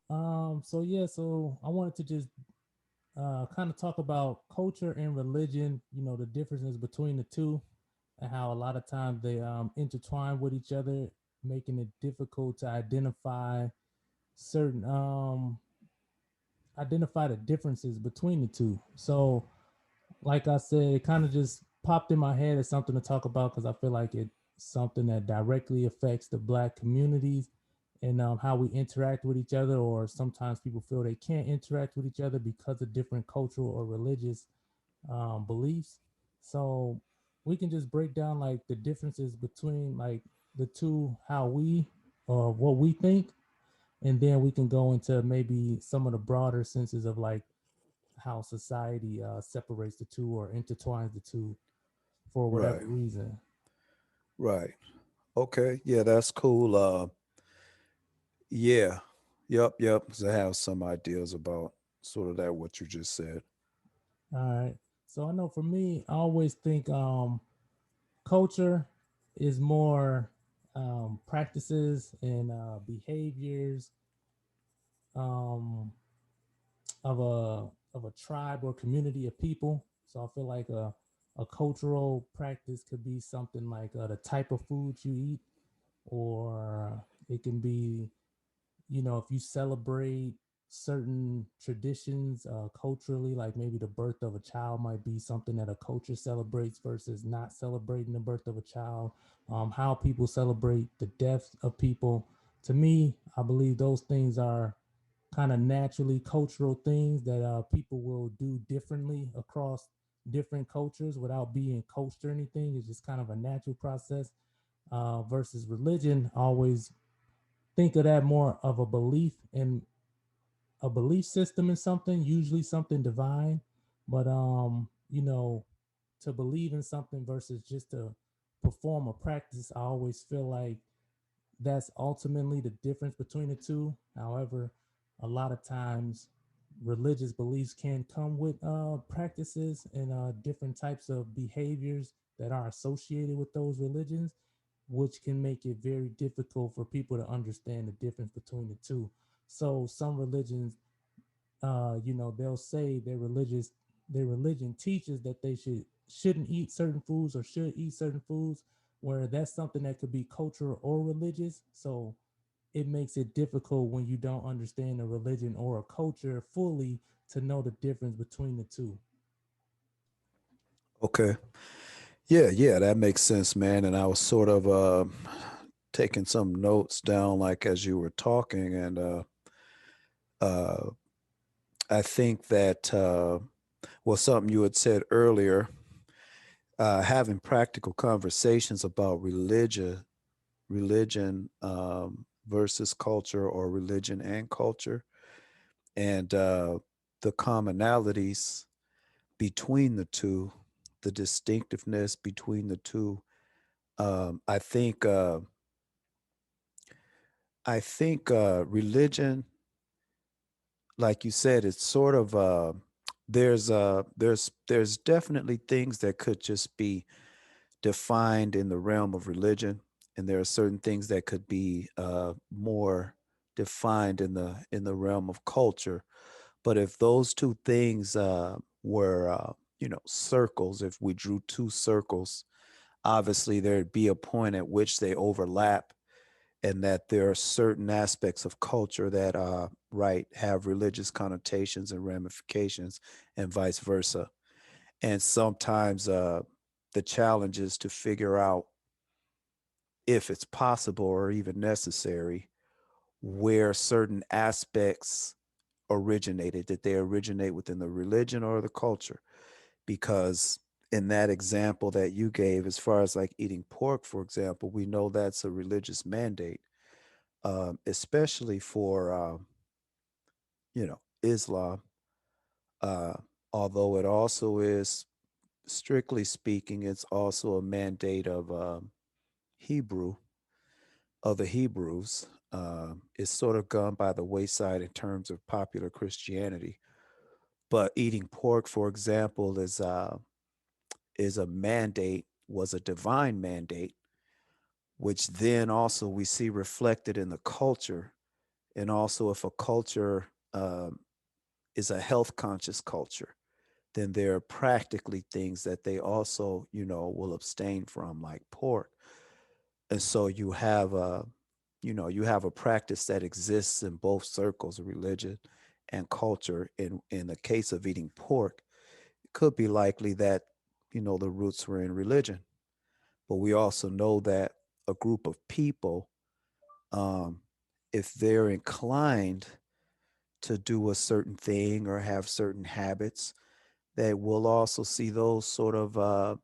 So yeah, so I wanted to just kind of talk about culture and religion, the differences between the two, and how a lot of times they intertwine with each other, making it difficult to certain identify the differences between the two. So, like I said, it kind of just popped in my head as something to talk about because I feel like it's something that directly affects the Black communities and how we interact with each other, or sometimes people feel they can't interact with each other because of different cultural or religious beliefs. So we can just break down like the differences between like the two, how we or what we think, and then we can go into maybe some of the broader senses of like how society separates the two or intertwines the two for whatever Right, reason. right. Okay, yeah, that's cool. Yeah, yep. 'Cause I have some ideas about sort of that what you just said. All right. So I know for me, I always think culture is more practices and behaviors um, of a tribe or community of people. So I feel like a cultural practice could be something like the type of food you eat, or it can be, if you celebrate certain traditions culturally, like maybe the birth of a child might be something that a culture celebrates versus not celebrating the birth of a child. How people celebrate the death of people. To me, I believe those things are kind of naturally cultural things that people will do differently across different cultures without being coached or anything. It's just kind of a natural process. Versus religion, I always think of that more of a belief in a belief system in something, usually something divine. But to believe in something versus just to perform a practice, I always feel like that's ultimately the difference between the two. However, a lot of times religious beliefs can come with practices and different types of behaviors that are associated with those religions, which can make it very difficult for people to understand the difference between the two. So some religions, they'll say their religion teaches that they shouldn't eat certain foods or should eat certain foods, where that's something that could be cultural or religious. So it makes it difficult when you don't understand a religion or a culture fully to know the difference between the two. Okay. Yeah, that makes sense, man. And I was sort of taking some notes down like as you were talking and uh I think that well something you had said earlier, having practical conversations about religion versus culture or religion and culture and the commonalities between the two, the distinctiveness between the two. I think religion, like you said, it's sort of there's definitely things that could just be defined in the realm of religion, and there are certain things that could be more defined in the realm of culture. But if those two things were circles, if we drew two circles, obviously there'd be a point at which they overlap, and that there are certain aspects of culture that right have religious connotations and ramifications, and vice versa. And sometimes the challenge is to figure out if it's possible or even necessary where certain aspects originated, did they originate within the religion or the culture? Because in that example that you gave, as far as like eating pork, for example, we know that's a religious mandate, especially for Islam. Uh, Although it also is, strictly speaking, it's also a mandate of Hebrew of the Hebrews. It's sort of gone by the wayside in terms of popular Christianity. But eating pork, for example, is a mandate, was a divine mandate, which then also we see reflected in the culture And also, if a culture is a health conscious culture, then there are practically things that they also, will abstain from, like pork. And so you have a practice that exists in both circles of religion and culture. In the case of eating pork, it could be likely that, the roots were in religion. But we also know that a group of people, um, if they're inclined to do a certain thing or have certain habits, they will also see those sort of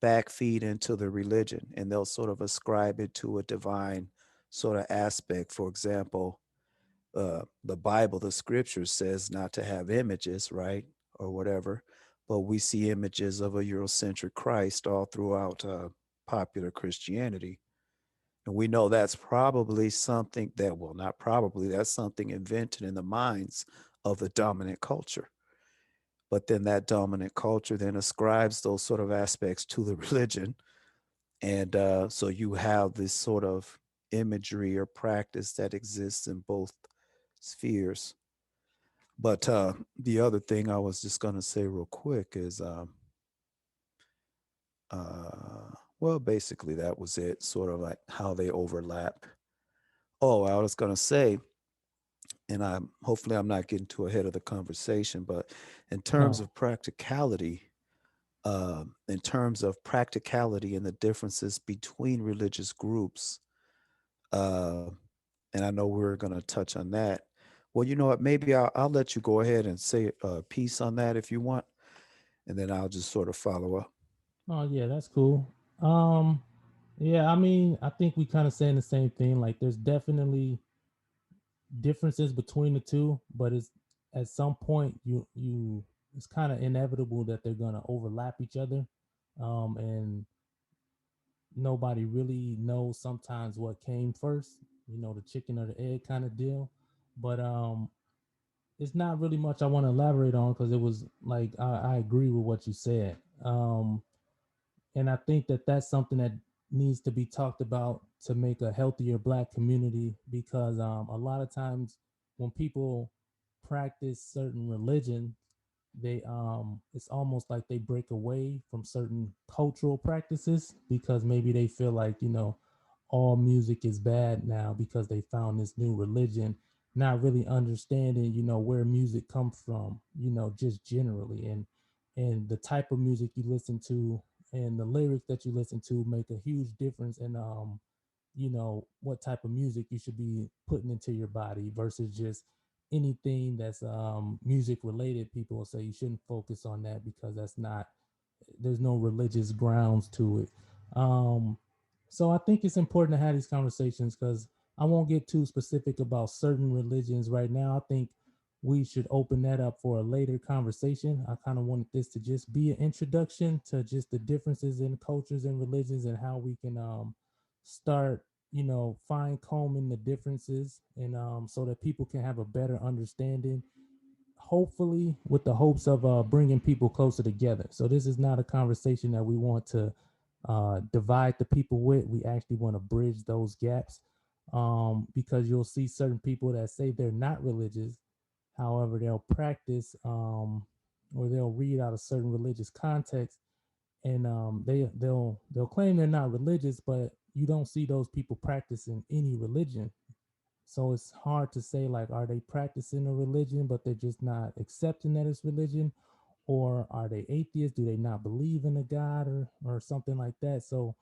backfeed into the religion, and they'll sort of ascribe it to a divine sort of aspect. For example, the Bible, the scripture says not to have images, right? Or whatever. But we see images of a Eurocentric Christ all throughout popular Christianity. And we know that's probably something that, well, not probably, that's something invented in the minds of the dominant culture. But then that dominant culture then ascribes those sort of aspects to the religion. And so you have this sort of imagery or practice that exists in both spheres. But the other thing I was just going to say real quick is, well, basically that was it, sort of like how they overlap. Oh, I was going to say, and hopefully I'm not getting too ahead of the conversation, but in terms No. of practicality, and the differences between religious groups, uh, and I know we're going to touch on that. Well, you know what? Maybe I'll let you go ahead and say a piece on that if you want, and then I'll just sort of follow up. Oh yeah, that's cool. Um, yeah, I mean, I think we kind of saying the same thing. Like, there's definitely differences between the two, but it's at some point it's kind of inevitable that they're gonna overlap each other, and nobody really knows sometimes what came first. The chicken or the egg kind of deal. But it's not really much I want to elaborate on because it was like I agree with what you said. And I think that that's something that needs to be talked about to make a healthier black community because a lot of times when people practice certain religion, they it's almost like they break away from certain cultural practices because maybe they feel like all music is bad now because they found this new religion, not really understanding where music comes from, just generally, and the type of music you listen to and the lyrics that you listen to make a huge difference in what type of music you should be putting into your body versus just anything that's music related. People will say you shouldn't focus on that because that's not, there's no religious grounds to it. um so I think it's important to have these conversations because I won't get too specific about certain religions right now. I think we should open that up for a later conversation. I kind of wanted this to just be an introduction to just the differences in cultures and religions and how we can start fine combing the differences and so that people can have a better understanding, hopefully with the hopes of bringing people closer together. So this is not a conversation that we want to divide the people with. We actually want to bridge those gaps, because you'll see certain people that say they're not religious. However, they'll practice or they'll read out a certain religious context, and they'll claim they're not religious, but you don't see those people practicing any religion. So it's hard to say, like, are they practicing a religion but they're just not accepting that it's religion, or are they atheists? Do they not believe in a god or something like that? So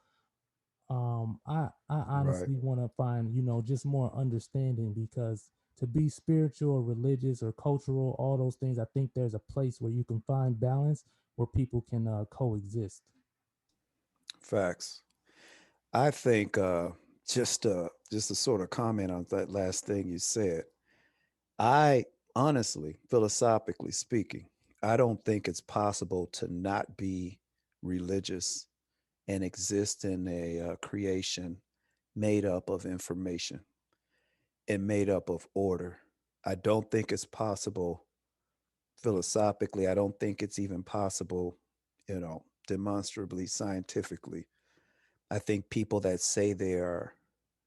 I Right. honestly want to find just more understanding, because to be spiritual or religious or cultural, all those things, I think there's a place where you can find balance where people can coexist. Facts. I think just to sort of comment on that last thing you said. I honestly, philosophically speaking, I don't think it's possible to not be religious and exist in a creation made up of information and made up of order. I don't think it's possible philosophically. I don't think it's even possible, demonstrably scientifically. I think people that say they are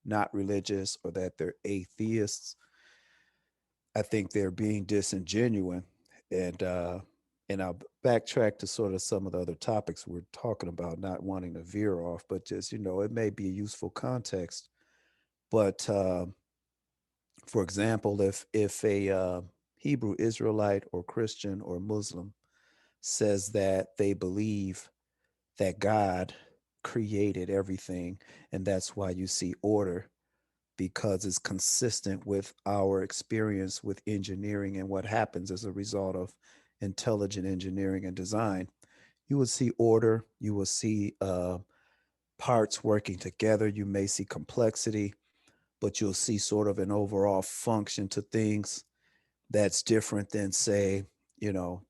not religious or that they're atheists, I think they're being disingenuous, and I'll backtrack to sort of some of the other topics we're talking about, not wanting to veer off, but just it may be a useful context. But for example, if a Hebrew Israelite or Christian or Muslim says that they believe that God created everything, and that's why you see order, because it's consistent with our experience with engineering and what happens as a result of intelligent engineering and design. You will see order, you will see parts working together, you may see complexity, but you'll see sort of an overall function to things that's different than, say,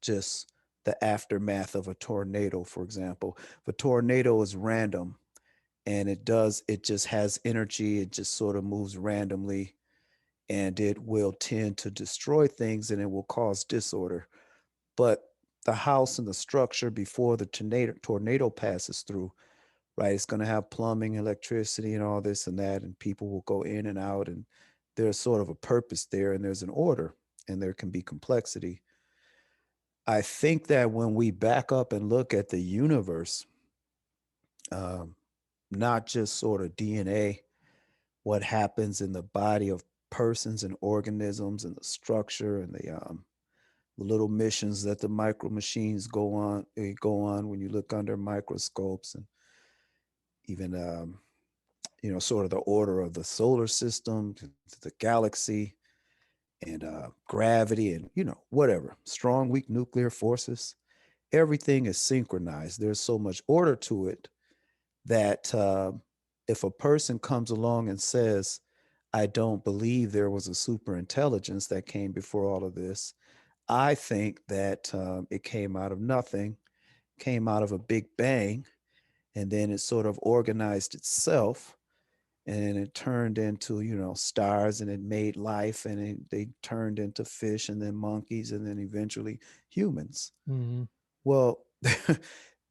just the aftermath of a tornado, for example. If a tornado is random, and it just has energy, it just sort of moves randomly, and it will tend to destroy things and it will cause disorder. But the house and the structure before the tornado passes through, right? It's going to have plumbing, electricity, and all this and that, and people will go in and out, and there's sort of a purpose there, and there's an order, and there can be complexity. I think that when we back up and look at the universe, um, not just sort of DNA, what happens in the body of persons and organisms and the structure and the little missions that the micro machines go on when you look under microscopes, and even sort of the order of the solar system, the galaxy, and gravity, and whatever, strong weak nuclear forces. Everything is synchronized. There's so much order to it that if a person comes along and says, I don't believe there was a super intelligence that came before all of this, I think that it came out of nothing, came out of a big bang, and then it sort of organized itself, and it turned into stars, and it made life, and they turned into fish, and then monkeys, and then eventually humans. Mm-hmm. Well,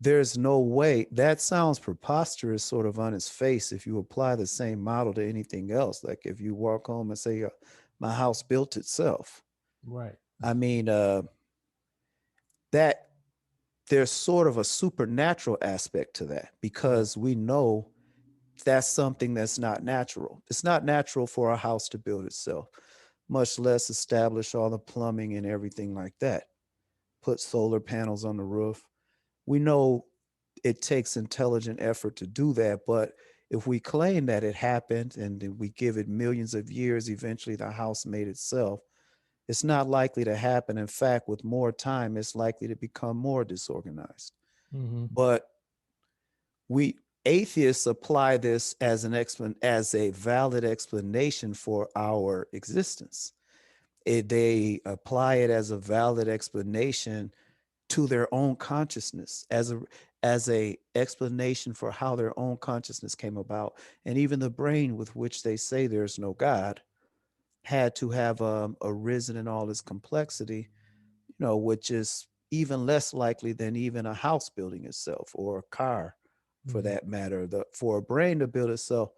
there's no way. That sounds preposterous sort of on its face if you apply the same model to anything else. Like if you walk home and say, my house built itself. Right. I mean, that there's sort of a supernatural aspect to that, Right. because we know that's something that's not natural. It's not natural for a house to build itself, much less establish all the plumbing and everything like that. Put solar panels on the roof. We know it takes intelligent effort to do that, but if we claim that it happened and then we give it millions of years, eventually the house made itself, it's not likely to happen. In fact, with more time, it's likely to become more disorganized. Mm-hmm. But we atheists apply this as as a valid explanation for our existence. They apply it as a valid explanation to their own consciousness, as a explanation for how their own consciousness came about. And even the brain with which they say there's no God had to have arisen in all its complexity, which is even less likely than even a house building itself, or a car for Mm-hmm. that matter. For a brain to build itself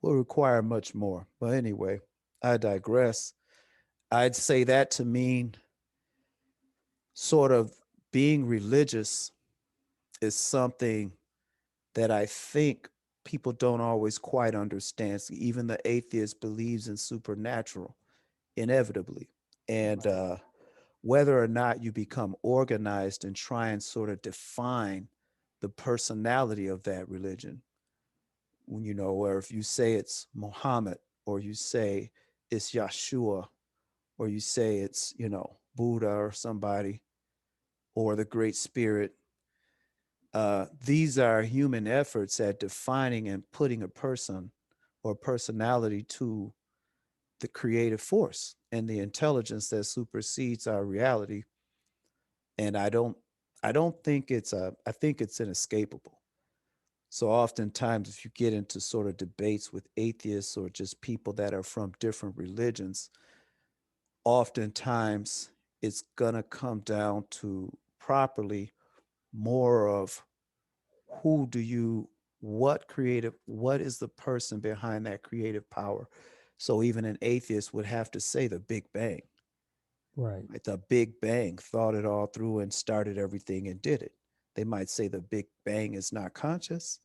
will require much more. But anyway, I digress. I'd say that to mean sort of being religious is something that I think people don't always quite understand. So even the atheist believes in supernatural, inevitably. And Right. whether or not you become organized and try and sort of define the personality of that religion, or if you say it's Muhammad, or you say it's Yeshua, or you say it's, Buddha or somebody, or the Great Spirit, these are human efforts at defining and putting a person or personality to the creative force and the intelligence that supersedes our reality. And I don't think I think it's inescapable. So oftentimes, if you get into sort of debates with atheists or just people that are from different religions, oftentimes it's gonna come down to properly more of who do you what is the person behind that creative power So even an atheist would have to say the Big Bang. Right. Right? The Big Bang thought it all through and started everything and did it. They might say the Big Bang is not conscious,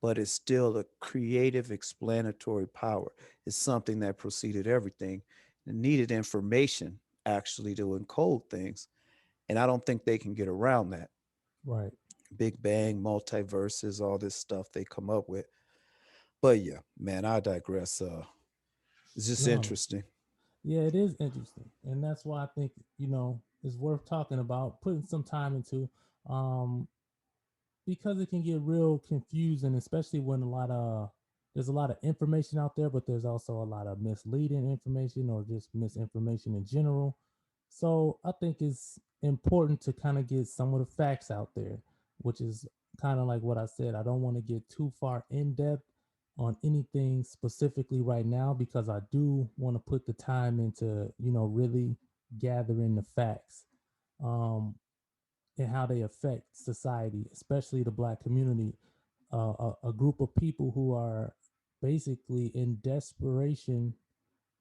but it's still a creative explanatory power. It's something that preceded everything and needed information actually to encode things. And I don't think they can get around that. Right. Big Bang, multiverses, all this stuff they come up with. But yeah, man, I digress. It's just No. interesting. Yeah, it is interesting, and that's why I think it's worth talking about, putting some time into, um, because it can get real confusing, especially when there's a lot of information out there, but there's also a lot of misleading information or just misinformation in general. So I think it's important to kind of get some of the facts out there, which is kind of like what I said. I don't want to get too far in depth on anything specifically right now because I do want to put the time into, really gathering the facts. Um, and how they affect society, especially the black community, a group of people who are basically in desperation.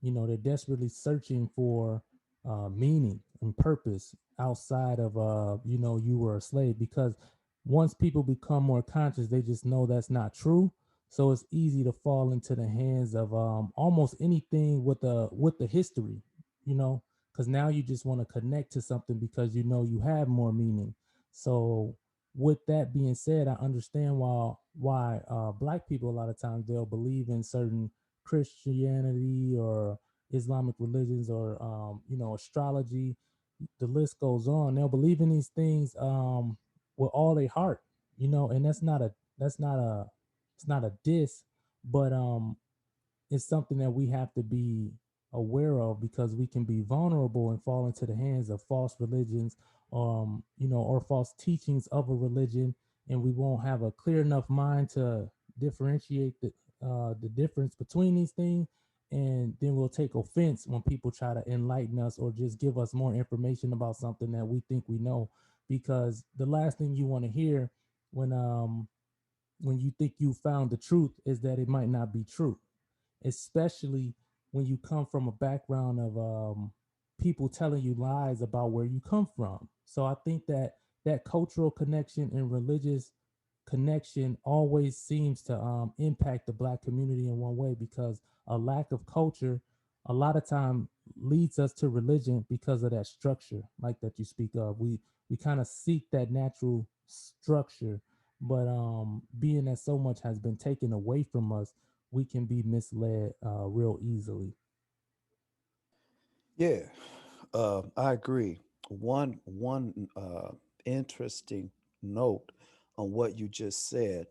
They're desperately searching for meaning and purpose outside of you were a slave, because once people become more conscious, they just know that's not true. So it's easy to fall into the hands of almost anything with the history, you know because now you just want to connect to something because you have more meaning. So with that being said, I understand why black people, a lot of times, they'll believe in certain Christianity or Islamic religions, or astrology. The list goes on. They'll believe in these things with all their heart, and that's not a it's not a diss, but it's something that we have to be aware of, because we can be vulnerable and fall into the hands of false religions, or false teachings of a religion, and we won't have a clear enough mind to differentiate the difference between these things, and then we'll take offense when people try to enlighten us or just give us more information about something that we think we know, because the last thing you want to hear when when you think you found the truth is that it might not be true, especially when you come from a background of people telling you lies about where you come from. So I think that that cultural connection and religious connection always seems to impact the black community in one way, because a lack of culture a lot of time leads us to religion because of that structure like that you speak of. We kind of seek that natural structure, but being that so much has been taken away from us, we can be misled real easily. Yeah, I agree. One interesting note on what you just said.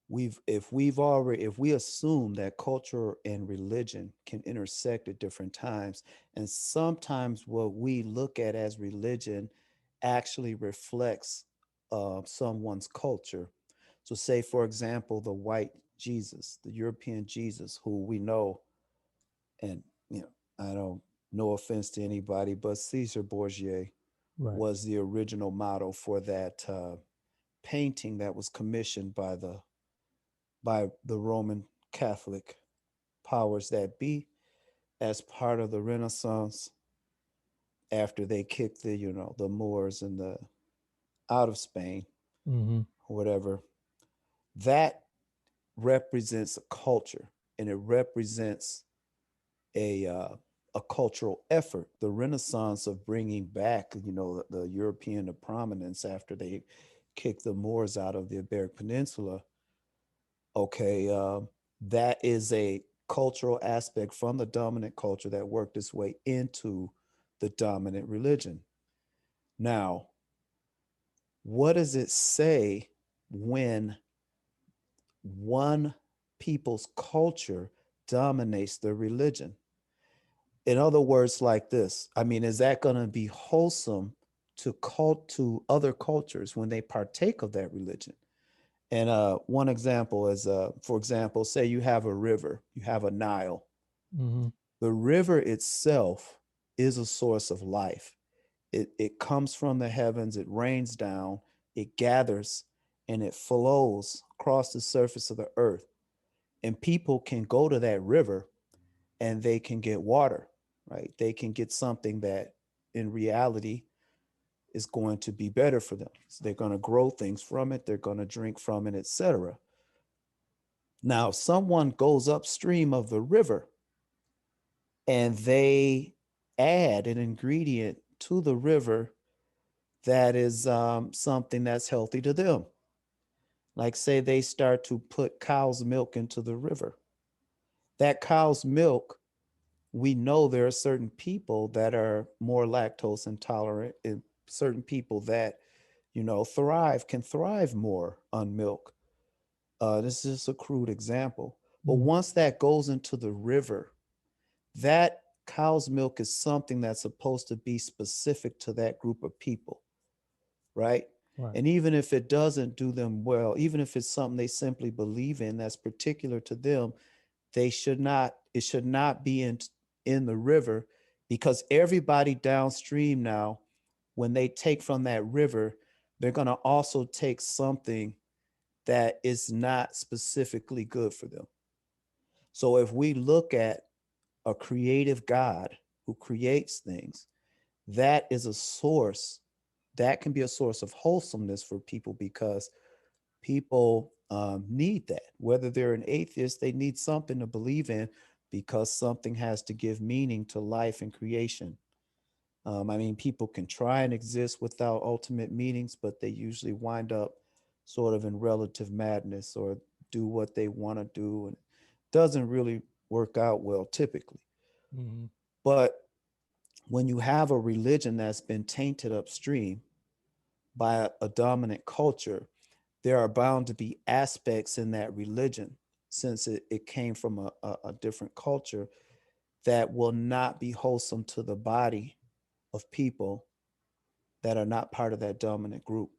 If we assume that culture and religion can intersect at different times, and sometimes what we look at as religion actually reflects someone's culture. So, say for example, the white Jesus, the European Jesus, who we know, and you know, I don't, no offense to anybody, but Caesar Borgia Right. was the original model for that painting that was commissioned by the Roman Catholic powers that be as part of the Renaissance after they kicked the Moors and the out of Spain Mm-hmm. or whatever. That represents a culture, and it represents a uh, a cultural effort. The Renaissance of bringing back the European to prominence after they kicked the Moors out of the Iberic Peninsula. Okay, that is a cultural aspect from the dominant culture that worked its way into the dominant religion. Now, what does it say when one people's culture dominates the religion? In other words, like this, I mean, is that going to be wholesome to other cultures when they partake of that religion? And one example is, for example, say you have a river, you have a Nile. Mm-hmm. The river itself is a source of life. It comes from the heavens, it rains down, it gathers, and it flows across the surface of the earth. And people can go to that river and they can get water, right? They can get something that in reality is going to be better for them. So they're going to grow things from it, they're going to drink from it, etc. Now, if someone goes upstream of the river and they add an ingredient to the river that is something that's healthy to them, like say they start to put cow's milk into the river, that cow's milk, we know there are certain people that are more lactose intolerant and certain people that can thrive more on milk. This is a crude example, but Mm-hmm. once that goes into the river, that cow's milk is something that's supposed to be specific to that group of people, right? Right. And even if it doesn't do them well, even if it's something they simply believe in that's particular to them, it should not be in the river, because everybody downstream now, when they take from that river, they're going to also take something that is not specifically good for them. So if we look at a creative God who creates things, that is a source that can be a source of wholesomeness for people, because people need that. Whether they're an atheist, they need something to believe in, because something has to give meaning to life and creation. I mean, people can try and exist without ultimate meanings, but they usually wind up sort of in relative madness or do what they want to do, and it doesn't really work out well typically. Mm-hmm. But when you have a religion that's been tainted upstream by a dominant culture, there are bound to be aspects in that religion, since it came from a different culture, that will not be wholesome to the body of people that are not part of that dominant group.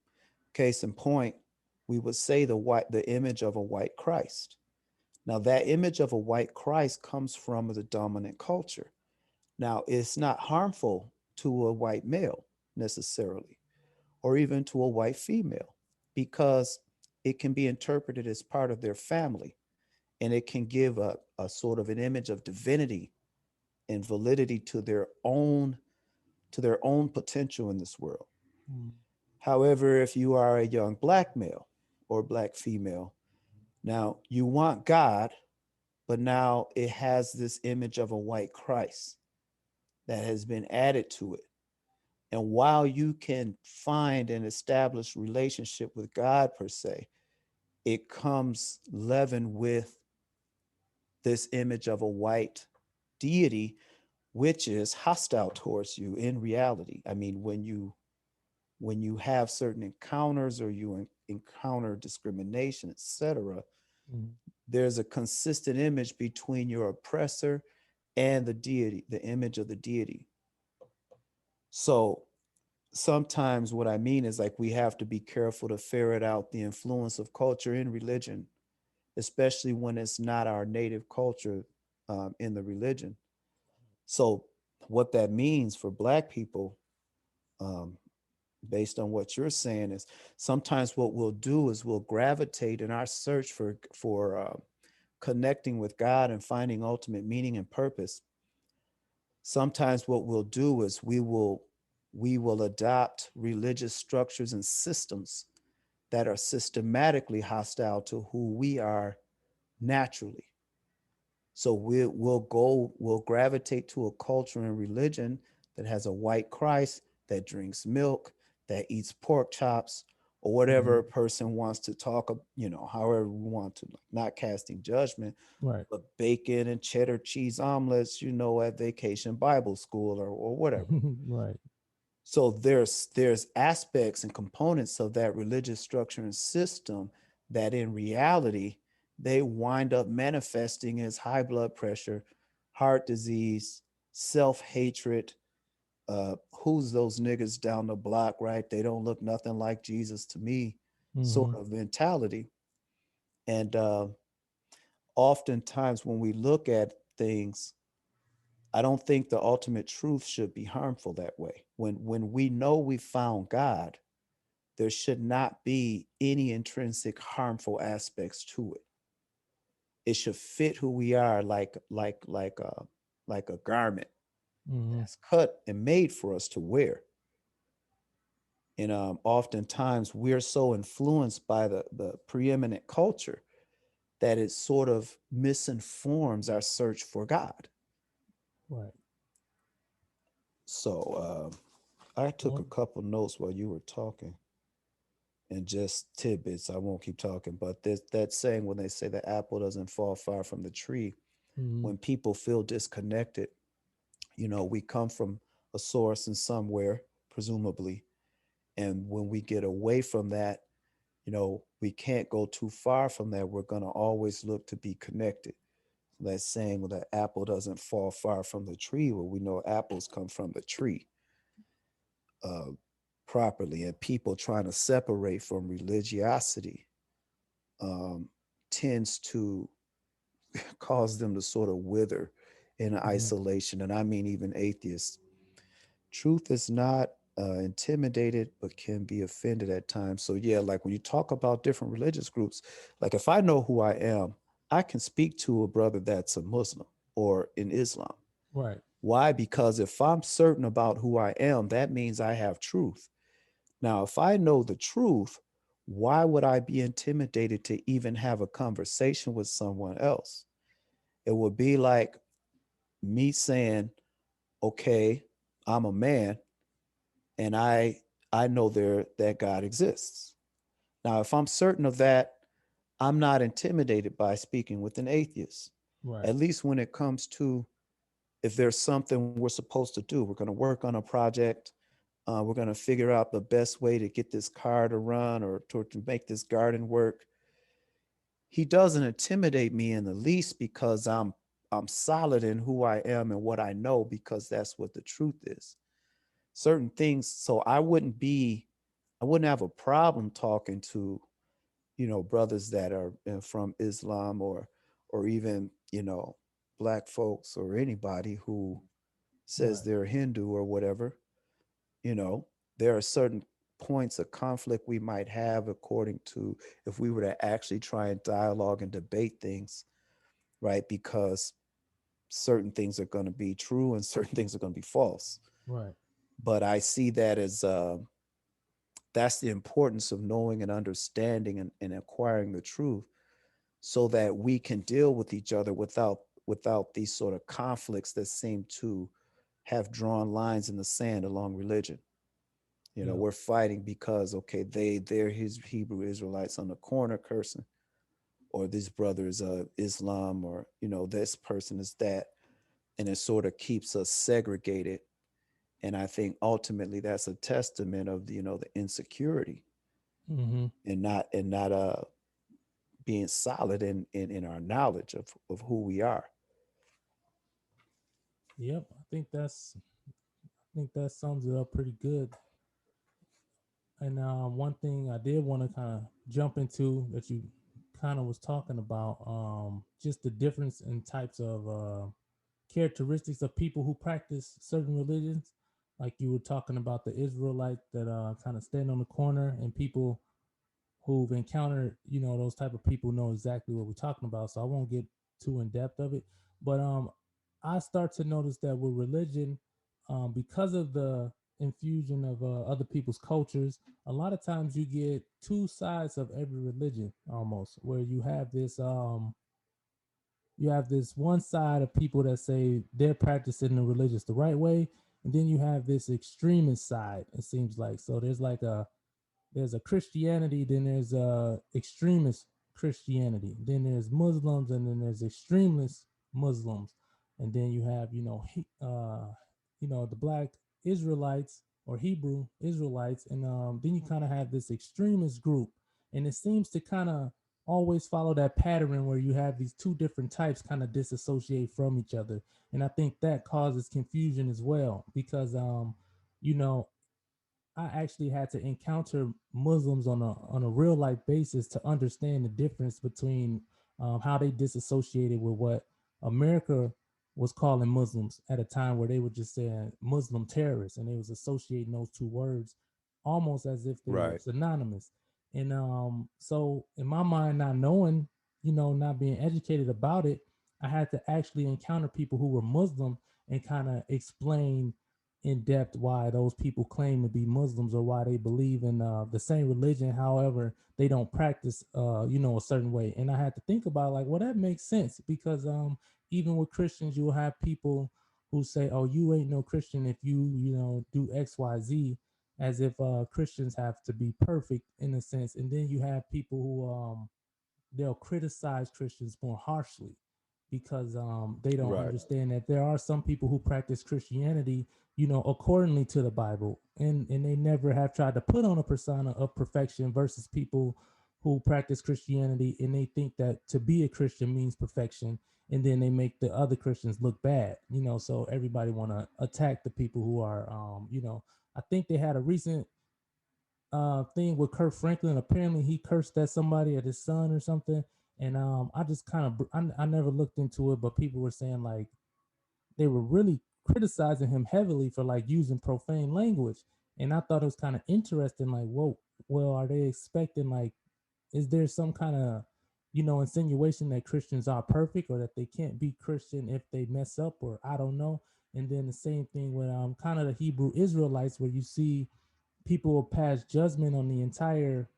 Case in point, we would say the image of a white Christ. Now, that image of a white Christ comes from the dominant culture. Now, it's not harmful to a white male necessarily, or even to a white female, because it can be interpreted as part of their family, and it can give a sort of an image of divinity and validity to their own potential in this world. Mm-hmm. However, if you are a young black male or black female, now you want God, but now it has this image of a white Christ that has been added to it. And while you can find and establish relationship with God per se, it comes leavened with this image of a white deity, which is hostile towards you in reality. I mean, when you have certain encounters or you encounter discrimination, etc., Mm-hmm. there's a consistent image between your oppressor and the deity, the image of the deity. So sometimes what I mean is, like, we have to be careful to ferret out the influence of culture in religion, especially when it's not our native culture in the religion. So what that means for black people, um, based on what you're saying, is sometimes what we'll do is we'll gravitate in our search for connecting with God and finding ultimate meaning and purpose. Sometimes what we'll do is we will adopt religious structures and systems that are systematically hostile to who we are naturally. So we'll gravitate to a culture and religion that has a white Christ, that drinks milk, that eats pork chops, or whatever Mm-hmm. a person wants to talk, however we want to, not casting judgment, Right. but bacon and cheddar cheese omelets, at vacation Bible school, or whatever. Right. So there's aspects and components of that religious structure and system that in reality they wind up manifesting as high blood pressure, heart disease, self-hatred, who's those niggas down the block, right? They don't look nothing like Jesus to me, Mm-hmm. sort of mentality. And oftentimes when we look at things, I don't think the ultimate truth should be harmful that way. When we know we found God, there should not be any intrinsic harmful aspects to it. it should fit who we are like a garment Mm-hmm. that's cut and made for us to wear. And oftentimes we're so influenced by the preeminent culture that it sort of misinforms our search for God. Right. So I took a Well. couple notes while you were talking, and just tidbits. I won't keep talking, but there's that saying when they say the apple doesn't fall far from the tree. Mm-hmm. When people feel disconnected, we come from a source and somewhere, presumably, and when we get away from that, we can't go too far from that. We're going to always look to be connected. That saying, well, the apple doesn't fall far from the tree. Well, we know apples come from the tree uh, properly, and people trying to separate from religiosity um, tends to cause them to sort of wither in Mm-hmm. isolation. And I mean, even atheists. Truth is not intimidated, but can be offended at times. So, yeah, like when you talk about different religious groups, like if I know who I am, I can speak to a brother that's a Muslim or in Islam. Right. Why? Because if I'm certain about who I am, that means I have truth. Now, if I know the truth, why would I be intimidated to even have a conversation with someone else? It would be like me saying, okay, I'm a man and I know that God exists. Now, if I'm certain of that, I'm not intimidated by speaking with an atheist. Right. At least when it comes to if there's something we're supposed to do, we're going to work on a project. We're going to figure out the best way to get this car to run or to make this garden work. He doesn't intimidate me in the least because I'm solid in who I am and what I know because that's what the truth is. Certain things, so I wouldn't have a problem talking to brothers that are from Islam or even black folks or anybody who says Right. they're Hindu or whatever. you know there are certain points of conflict we might have according to if we were to actually try and dialogue and debate things, right? Because certain things are going to be true and certain things are going to be false. Right. But I see that as that's the importance of knowing and understanding and acquiring the truth so that we can deal with each other without these sort of conflicts that seem to have drawn lines in the sand along religion. Yep. We're fighting because okay, they're his Hebrew Israelites on the corner cursing, or this brother is Islam, or this person is that, and it sort of keeps us segregated. And I think ultimately that's a testament of the insecurity Mm-hmm. and not being solid in our knowledge of who we are. Yep. I think that sums it up pretty good. And one thing I did want to kind of jump into that you kind of was talking about, just the difference in types of characteristics of people who practice certain religions. Like you were talking about the Israelite that kind of stand on the corner, and people who've encountered, those type of people know exactly what we're talking about. So I won't get too in depth of it, but I start to notice that with religion, because of the infusion of other people's cultures, a lot of times you get two sides of every religion almost, where you have this one side of people that say they're practicing the religious the right way, and then you have this extremist side. It seems like so. There's a Christianity, then there's a extremist Christianity, then there's Muslims, and then there's extremist Muslims, and then you have the black Israelites or Hebrew Israelites, and then you kind of have this extremist group, and it seems to kind of always follow that pattern where you have these two different types kind of disassociate from each other, and I think that causes confusion as well because you know I actually had to encounter Muslims on a real life basis to understand the difference between how they disassociated with what America was calling Muslims at a time where they were just saying Muslim terrorists, and they was associating those two words almost as if they were Right. synonymous. And so in my mind, not knowing not being educated about it, I had to actually encounter people who were Muslim and kind of explain in depth why those people claim to be Muslims or why they believe in the same religion. However, they don't practice, a certain way. And I had to think about like, well, that makes sense because even with Christians, you'll have people who say, "Oh, you ain't no Christian if you do X, Y, Z," as if Christians have to be perfect in a sense. And then you have people who they'll criticize Christians more harshly because they don't Right. understand that there are some people who practice Christianity, accordingly to the Bible, and they never have tried to put on a persona of perfection versus people who practice Christianity and they think that to be a Christian means perfection, and then they make the other Christians look bad, so everybody want to attack the people who are, I think they had a recent thing with Kirk Franklin. Apparently, he cursed at somebody, at his son or something. And I just kind of I never looked into it, but people were saying like they were really criticizing him heavily for like using profane language. And I thought it was kind of interesting. Like, whoa, well, are they expecting like, is there some kind of insinuation that Christians are perfect or that they can't be Christian if they mess up, or I don't know. And then the same thing with kind of the Hebrew Israelites, where you see people will pass judgment on the entire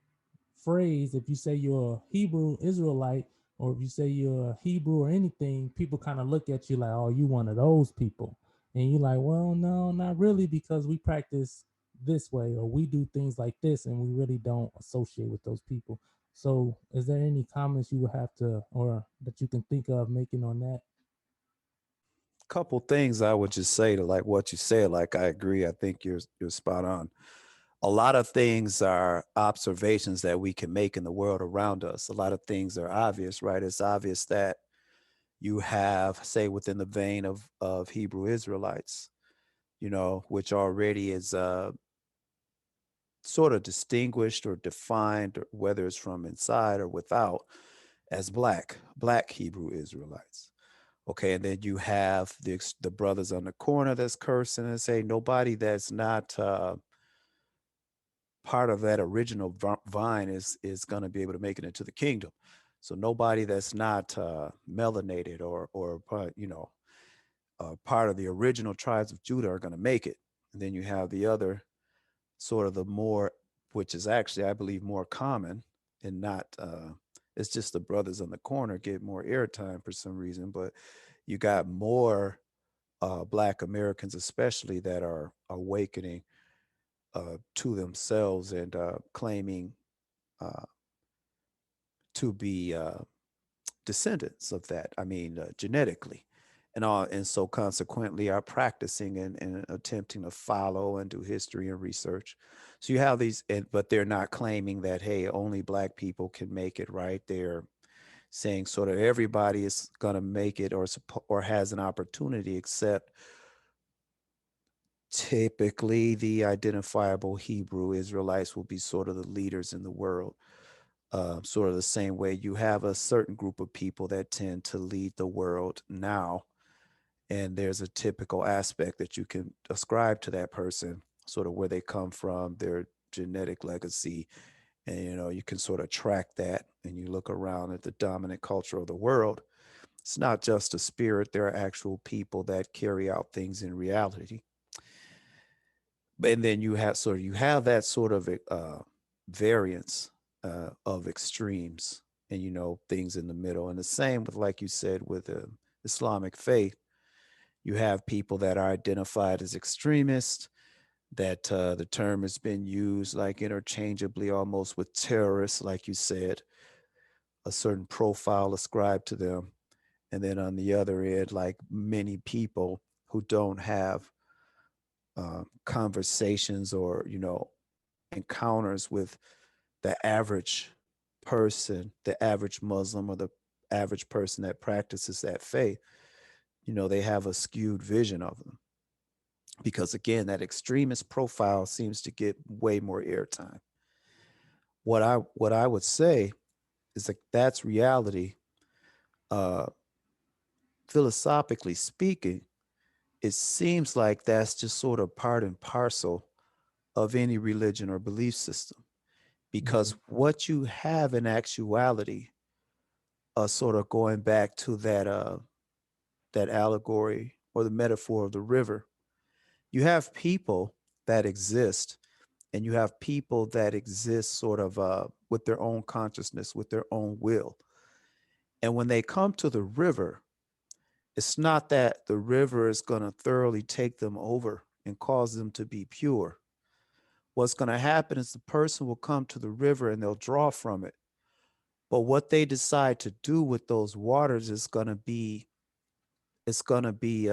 phrase. If you say you're a Hebrew Israelite, or if you say you're a Hebrew or anything, people kind of look at you like, oh, you one of those people. And you're like, well, no, not really, because we practice this way or we do things like this, and we really don't associate with those people. So, is there any comments you would have to, or that you can think of making on that? Couple things I would just say to like what you said. Like I agree. I think you're spot on. A lot of things are observations that we can make in the world around us. A lot of things are obvious, right? It's obvious that you have, say, within the vein of Hebrew Israelites, which already is sort of distinguished or defined, whether it's from inside or without, as black Hebrew Israelites. Okay, and then you have the brothers on the corner that's cursing and say nobody that's not part of that original vine is going to be able to make it into the kingdom. So nobody that's not melanated or part of the original tribes of Judah are going to make it. And then you have the other sort of the more, which is actually I believe more common and not. It's just the brothers on the corner get more airtime for some reason, but you got more Black Americans, especially, that are awakening to themselves and claiming uh, to be descendants of that. I mean, genetically, and so consequently are practicing and attempting to follow and do history and research. So you have these, but they're not claiming that hey, only Black people can make it. Right? They're saying sort of everybody is going to make it or has an opportunity, except typically the identifiable Hebrew Israelites will be sort of the leaders in the world. Sort of the same way you have a certain group of people that tend to lead the world now. And there's a typical aspect that you can ascribe to that person, sort of where they come from, their genetic legacy. And, you can sort of track that and you look around at the dominant culture of the world. It's not just a spirit, there are actual people that carry out things in reality. And then you have that sort of variance of extremes, and things in the middle. And the same with, like you said, with Islamic faith, you have people that are identified as extremists, that the term has been used like interchangeably almost with terrorists, like you said, a certain profile ascribed to them. And then on the other end, like many people who don't have conversations or encounters with the average person, the average Muslim, or the average person that practices that faith. They have a skewed vision of them because, again, that extremist profile seems to get way more airtime. What I would say is that that's reality. Uh, Philosophically speaking, it seems like that's just sort of part and parcel of any religion or belief system, Mm-hmm. because what you have in actuality sort of going back to that allegory or the metaphor of the river, you have people that exist, and you have people that exist sort of with their own consciousness, with their own will. And when they come to the river, it's not that the river is going to thoroughly take them over and cause them to be pure. What's going to happen is the person will come to the river and they'll draw from it. But what they decide to do with those waters is going to be it's going to be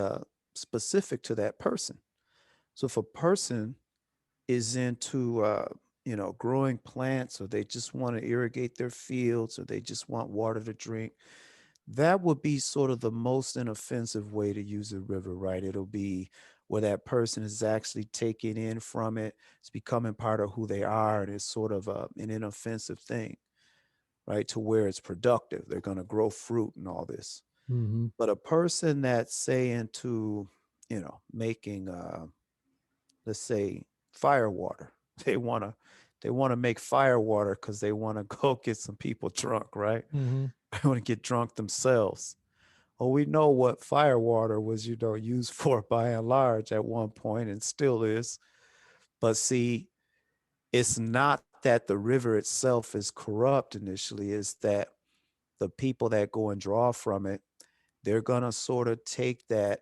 specific to that person. So if a person is into growing plants, or they just want to irrigate their fields, or they just want water to drink, that would be sort of the most inoffensive way to use a river, right? It'll be where that person is actually taking in from it. It's becoming part of who they are, and it's sort of an inoffensive thing, right? To where it's productive. They're going to grow fruit and all this. Mm-hmm. But a person that's say into, making, let's say, fire water. They want to, they want to make fire water because they want to go get some people drunk, right? Mm-hmm. They want to get drunk themselves. Well, we know what fire water was, used for by and large at one point, and still is. But see, it's not that the river itself is corrupt initially, it's that the people that go and draw from it, they're going to sort of take that,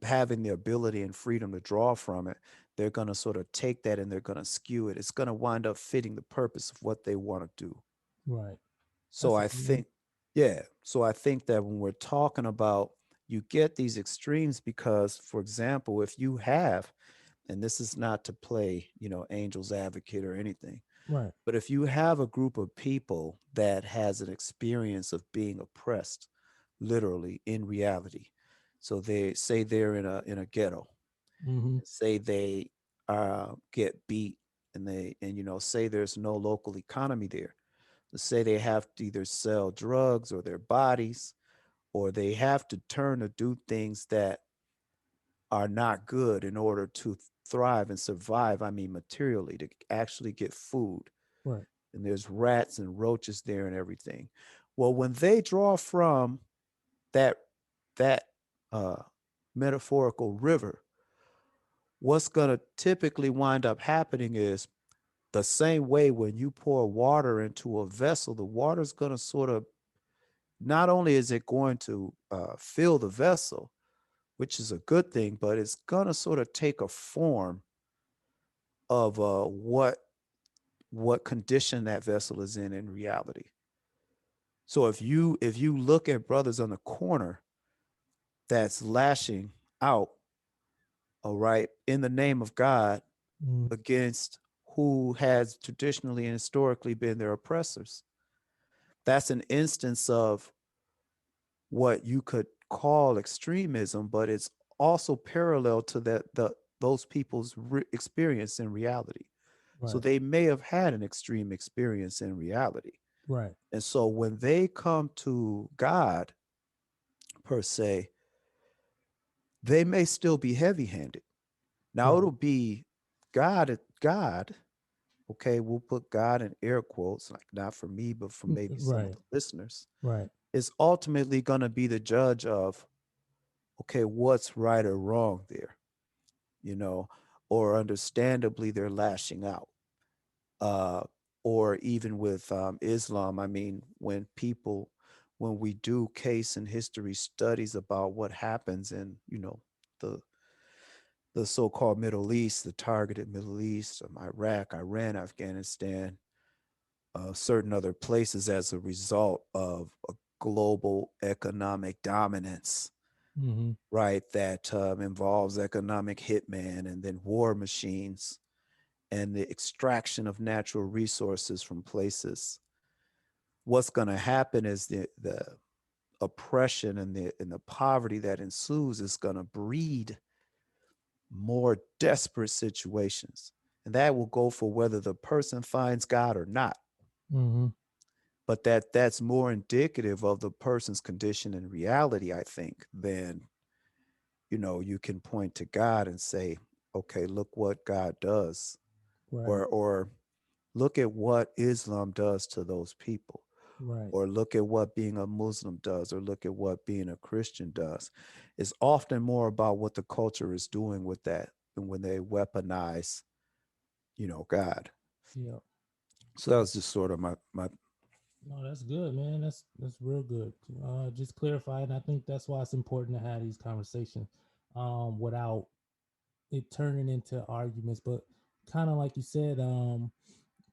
having the ability and freedom to draw from it, they're going to sort of take that and they're going to skew it. It's going to wind up fitting the purpose of what they want to do. Right. So That's a I good one. think, yeah. So I think that when we're talking about, you get these extremes because, for example, if you have, and this is not to play, angel's advocate or anything, Right. but if you have a group of people that has an experience of being oppressed, literally in reality, so they say they're in a ghetto, Mm-hmm. say they get beat, and say there's no local economy there. Let's say they have to either sell drugs or their bodies, or they have to turn to do things that are not good in order to thrive and survive. I mean, materially, to actually get food. Right. And there's rats and roaches there and everything. Well, when they draw from that that uh, metaphorical river, what's going to typically wind up happening is the same way when you pour water into a vessel, the water's going to sort of, not only is it going to fill the vessel, which is a good thing, but it's going to sort of take a form of what condition that vessel is in reality. So if you look at brothers on the corner that's lashing out, all right, in the name of God Mm. against who has traditionally and historically been their oppressors, that's an instance of what you could call extremism, but it's also parallel to those people's experience in reality. So Right. they may have had an extreme experience in reality. Right. And so when they come to God, per se, they may still be heavy handed. Now Right. it'll be God, okay, we'll put God in air quotes, like not for me, but for maybe some of Right. the listeners, Right. is ultimately going to be the judge of, okay, what's right or wrong there, you know, or understandably they're lashing out. Uh, or even with Islam, I mean, when we do case and history studies about what happens in, the the so-called Middle East, the targeted Middle East, Iraq, Iran, Afghanistan, certain other places as a result of a global economic dominance, Mm-hmm. right? That involves economic hitman and then war machines and the extraction of natural resources from places. What's going to happen is the oppression and the poverty that ensues is going to breed more desperate situations. And that will go for whether the person finds God or not. Mm-hmm. But that's more indicative of the person's condition in reality, I think, than, you can point to God and say, okay, look what God does. Right. Or look at what Islam does to those people. Right. or look at what being a Muslim does, or look at what being a Christian does. It's often more about what the culture is doing with that than when they weaponize, God. Yeah. So that was just sort of my No, that's good, man. That's real good. Just clarify, and I think that's why it's important to have these conversations, without it turning into arguments. But kind of like you said,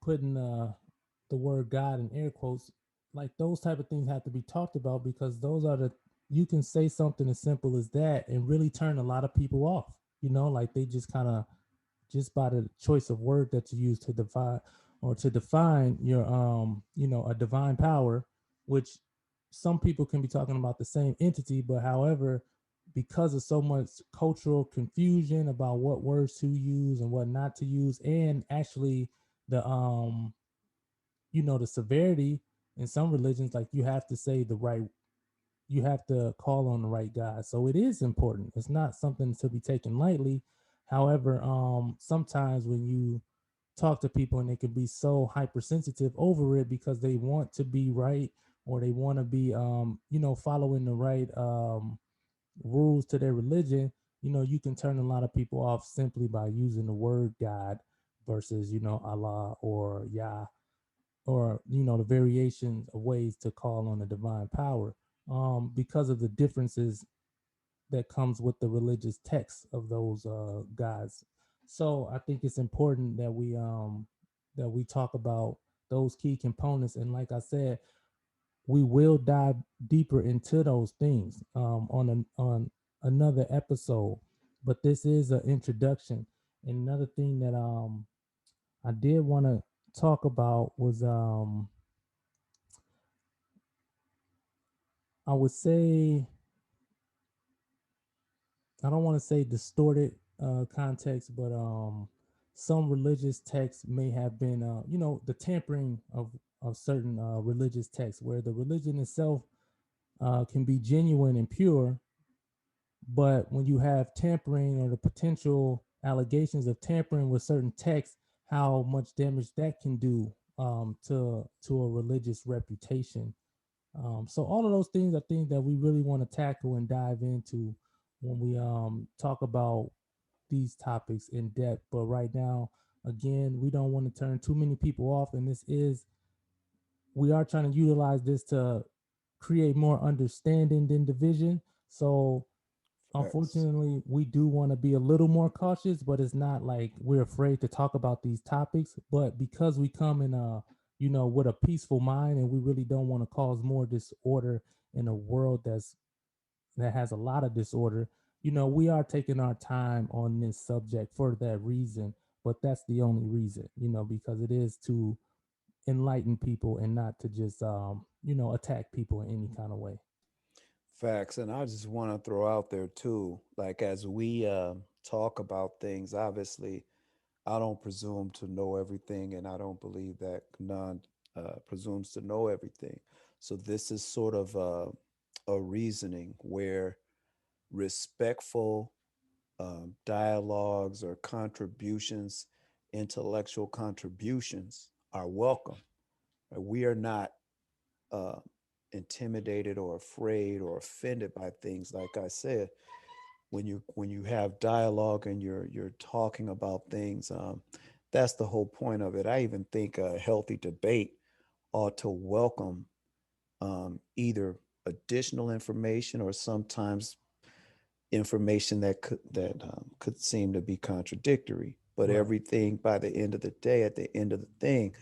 putting the word God in air quotes, like those type of things have to be talked about because those are the you can say something as simple as that and really turn a lot of people off. Like they just kind of just by the choice of word that you use to define or to define your a divine power, which some people can be talking about the same entity, but however, because of so much cultural confusion about what words to use and what not to use, and actually the the severity in some religions, like you have to call on the right God. So it is important. It's not something to be taken lightly. However, sometimes when you talk to people and they can be so hypersensitive over it because they want to be right or they want to be following the right rules to their religion, you can turn a lot of people off simply by using the word God versus, Allah or Yah, or the variations of ways to call on a divine power, because of the differences that comes with the religious texts of those gods. So I think it's important that we talk about those key components, and like I said, we will dive deeper into those things on another episode, but this is an introduction. And another thing that I did want to talk about was I would say, I don't want to say distorted context, but some religious texts may have been the tampering of certain religious texts where the religion itself can be genuine and pure, but when you have tampering or the potential allegations of tampering with certain texts, how much damage that can do to a religious reputation. So all of those things I think that we really want to tackle and dive into when we talk about these topics in depth. But right now, again, we don't want to turn too many people off, and we are trying to utilize this to create more understanding than division. So facts. unfortunately, we do want to be a little more cautious, but it's not like we're afraid to talk about these topics. But because we come in with a peaceful mind, and we really don't want to cause more disorder in a world that has a lot of disorder, we are taking our time on this subject for that reason. But that's the only reason, because it is to enlighten people and not to just attack people in any kind of way. Facts. And I just want to throw out there too, like as we talk about things, obviously, I don't presume to know everything, and I don't believe that none presumes to know everything. So this is sort of a reasoning where respectful dialogues or contributions, intellectual contributions, are welcome. We are not uh, intimidated or afraid or offended by things. Like I said, when you have dialogue and you're talking about things, that's the whole point of it. I even think a healthy debate ought to welcome either additional information or sometimes information that could seem to be contradictory. But Right, everything, by the end of the day, at the end of the thing,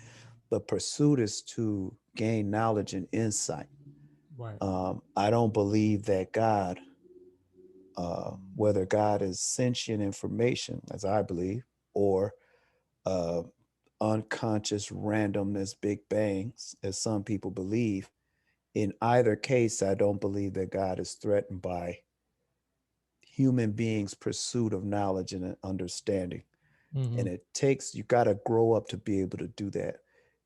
the pursuit is to gain knowledge and insight. right, I don't believe that God, whether God is sentient information, as I believe, or uh, unconscious randomness, big bangs, as some people believe. In either case, I don't believe that God is threatened by human beings' pursuit of knowledge and understanding. mm-hmm. And it takes, you got to grow up to be able to do that.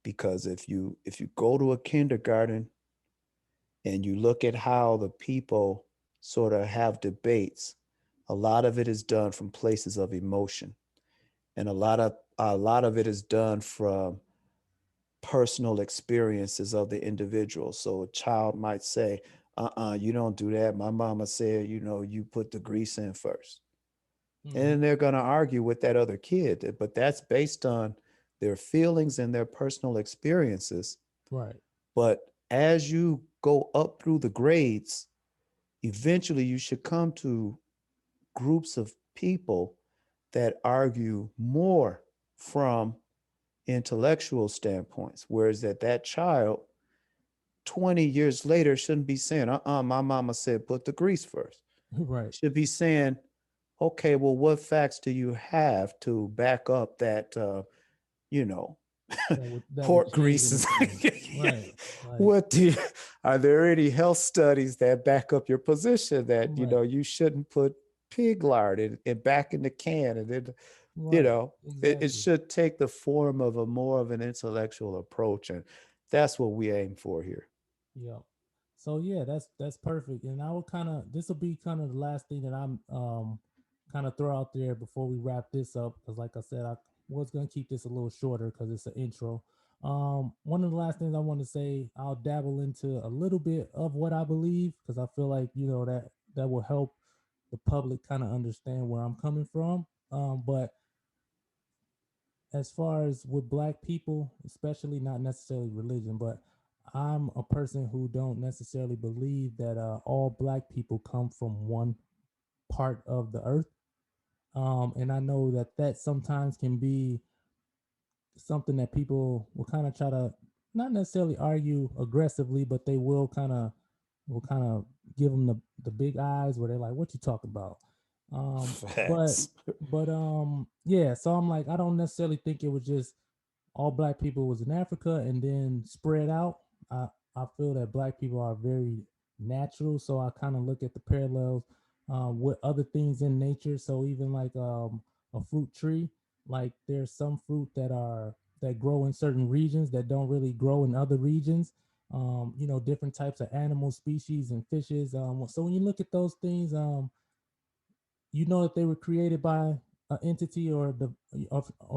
Because if you go to a kindergarten and you look at how the people sort of have debates, a lot of it is done from places of emotion, and a lot of it is done from personal experiences of the individual. So a child might say, you don't do that. My mama said, you put the grease in first. And Mm-hmm. then they're going to argue with that other kid. But that's based on their feelings and their personal experiences. Right. But as you go up through the grades, eventually you should come to groups of people that argue more from intellectual standpoints, whereas that child 20 years later shouldn't be saying, my mama said put the grease first. Right. Should be saying, okay, well, what facts do you have to back up that, you know, That would pork change grease is anything. Right. Like what do you, are there any health studies that back up your position that, right. you shouldn't put pig lard in back in the can and then, Right. it Exactly. should take the form of a more of an intellectual approach. And that's what we aim for here. Yeah. So yeah, that's perfect. And I will kind of this will be kind of the last thing that I'm kind of throw out there before we wrap this up because like I said, I was gonna keep this a little shorter because it's an intro. One of the last things I want to say, I'll dabble into a little bit of what I believe because I feel like that will help the public kind of understand where I'm coming from. But as far as with black people, especially not necessarily religion, but I'm a person who don't necessarily believe that all black people come from one part of the earth. And I know that that sometimes can be something that people will kind of try to not necessarily argue aggressively, but they will kind of give them the big eyes where they're like, "What you talking about?" Um, but Facts. yeah. So I'm like, I don't necessarily think it was just all black people was in Africa and then spread out. I I feel that black people are very natural, so I kind of look at the parallels with other things in nature. So even like a fruit tree, like there's some fruit that grow in certain regions that don't really grow in other regions. Different types of animal species and fishes. So when you look at those things, that they were created by an entity or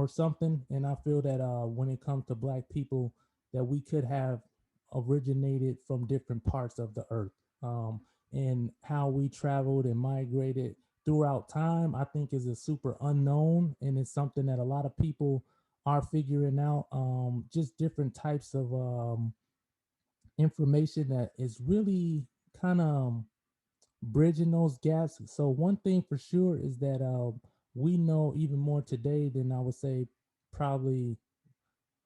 something. And I feel that when it comes to black people, that we could have originated from different parts of the earth. And how we traveled and migrated throughout time, I think is a super unknown, and it's something that a lot of people are figuring out. Just different types of information that is really kind of bridging those gaps. So one thing for sure is that we know even more today than I would say probably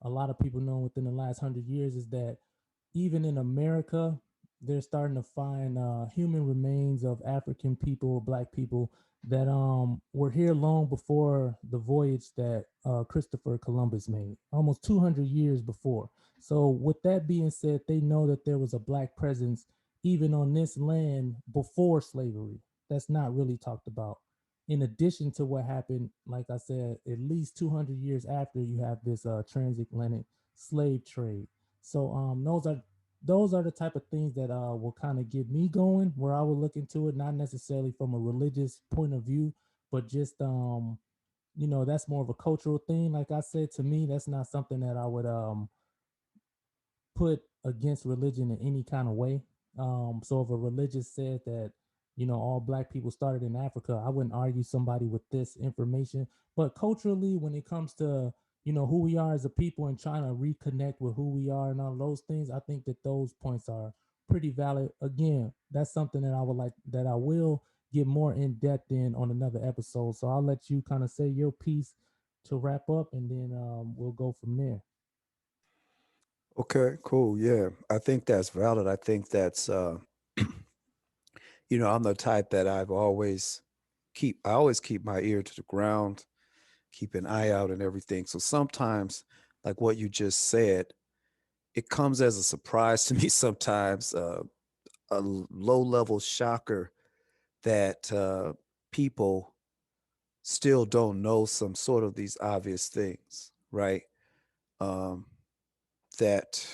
a lot of people know within the last 100 years is that even in America, they're starting to find human remains of African people, black people that were here long before the voyage that Christopher Columbus made, almost 200 years before. So, with that being said, they know that there was a black presence even on this land before slavery. That's not really talked about. In addition to what happened, like I said, at least 200 years after you have this transatlantic slave trade. So those are the type of things that will kind of get me going where I will look into it, not necessarily from a religious point of view, but just that's more of a cultural thing. Like I said, to me, that's not something that I would put against religion in any kind of way. So if a religious said that, all black people started in Africa, I wouldn't argue somebody with this information. But culturally, when it comes to, who we are as a people and trying to reconnect with who we are and all those things, I think that those points are pretty valid. Again, that's something that I will get more in depth in on another episode. So I'll let you kind of say your piece to wrap up and then we'll go from there. Okay, cool. Yeah, I think that's valid. I think that's, I'm the type that I always keep my ear to the ground, keep an eye out and everything. So sometimes, like what you just said, it comes as a surprise to me sometimes, a low level shocker that people still don't know some sort of these obvious things, right? Um, that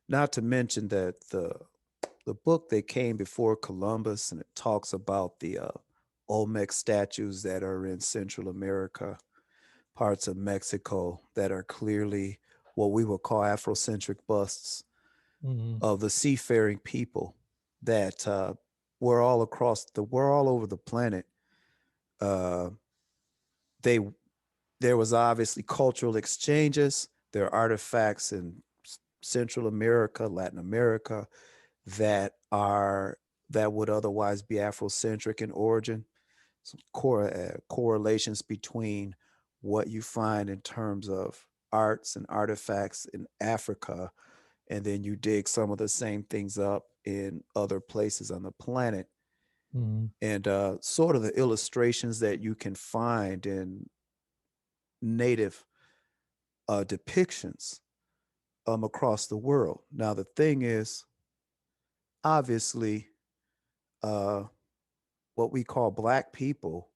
not to mention that the book that came before Columbus and it talks about the Olmec statues that are in Central America, parts of Mexico that are clearly what we would call Afrocentric busts Mm-hmm. of the seafaring people that were all across were all over the planet. Uh, they there was obviously cultural exchanges. There are artifacts in Central America, Latin America that are that would otherwise be Afrocentric in origin. Some correlations between what you find in terms of arts and artifacts in Africa, and then you dig some of the same things up in other places on the planet, Mm-hmm. and sort of the illustrations that you can find in native depictions across the world. Now, the thing is, obviously, uh, what we call Black people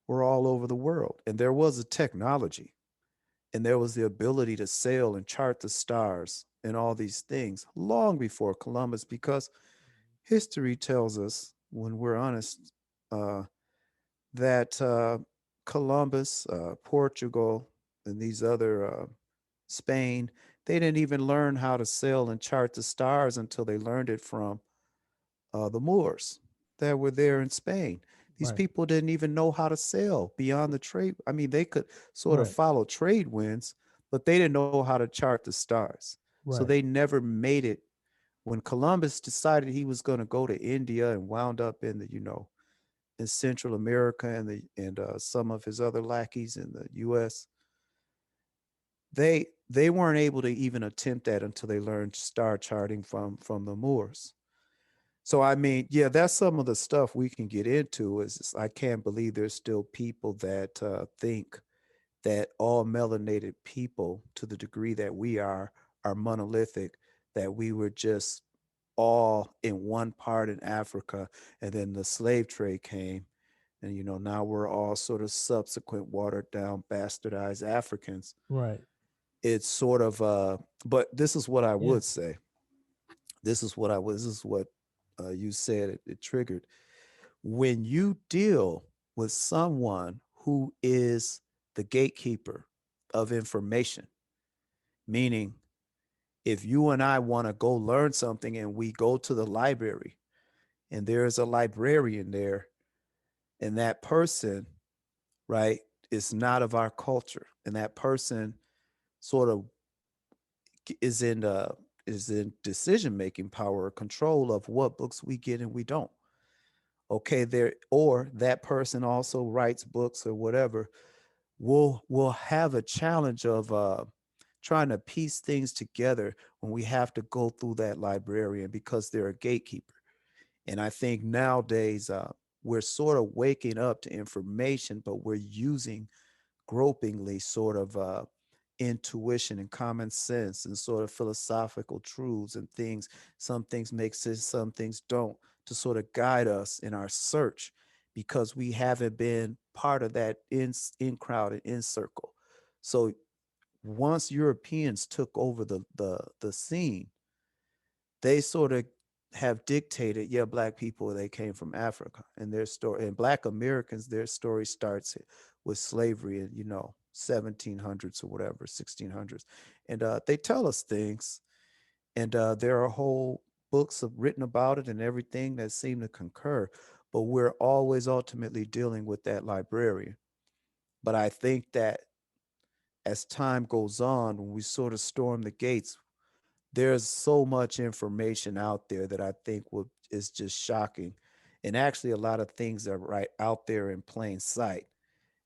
were all over the world, and there was a technology, and there was the ability to sail and chart the stars and all these things long before Columbus, because history tells us, when we're honest, uh, that Columbus, Portugal, and these other Spain, they didn't even learn how to sail and chart the stars until they learned it from the Moors that were there in Spain. These Right. people didn't even know how to sail beyond the trade. I mean, they could sort of Right. follow trade winds, but they didn't know how to chart the stars. So Right. they never made it. When Columbus decided he was going to go to India and wound up in the, in Central America and some of his other lackeys in the U.S., they weren't able to even attempt that until they learned star charting from the Moors. So I mean, yeah, that's some of the stuff we can get into. I can't believe there's still people that think that all melanated people, to the degree that we are monolithic. That we were just all in one part in Africa, and then the slave trade came, and now we're all sort of subsequent watered down, bastardized Africans. Right. It's sort of, but this is what I Yeah. would say. This is what you said. It triggered when you deal with someone who is the gatekeeper of information, meaning if you and I want to go learn something and we go to the library and there's a librarian there, and that person, right, is not of our culture, and that person sort of is in uh is in decision making power or control of what books we get and we don't. Okay, there, or that person also writes books or whatever. We'll have a challenge of trying to piece things together when we have to go through that librarian because they're a gatekeeper. And I think nowadays we're sort of waking up to information, but we're using gropingly sort of intuition and common sense and sort of philosophical truths and things. Some things make sense, some things don't, to sort of guide us in our search because we haven't been part of that in crowd and in circle. So once Europeans took over the scene, they sort of have dictated, yeah, Black people, they came from Africa, and their story, and Black Americans, their story starts with slavery in 1700s or whatever, 1600s, and they tell us things, and there are whole books written about it and everything that seem to concur, but we're always ultimately dealing with that librarian. But I think that as time goes on, when we sort of storm the gates, there's so much information out there that I think is just shocking. And actually, a lot of things are right out there in plain sight.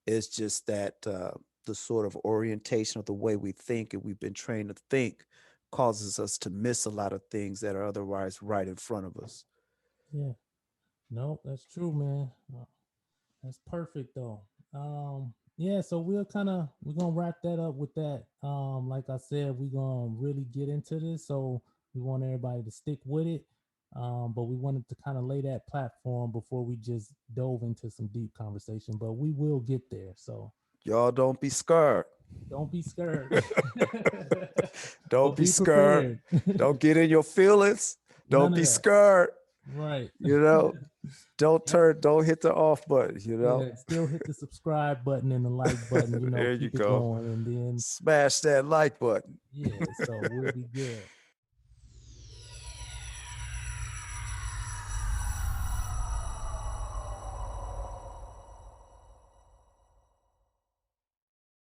It's just that the sort of orientation of the way we think and we've been trained to think causes us to miss a lot of things that are otherwise right in front of us. Yeah. No, that's true, man. That's perfect though. Yeah, so we're gonna wrap that up with that. Like I said, we're gonna really get into this, so we want everybody to stick with it. But we wanted to kind of lay that platform before we just dove into some deep conversation. But we will get there, so Y'all don't be scared. don't be scared. Don't But be be scared. prepared. Don't get in your feelings. Don't None of be that. scared. Right. You know? don't hit the off button, you know. Yeah, still hit the subscribe button and the like button, There you keep it go. going. And then, Smash that like button. yeah,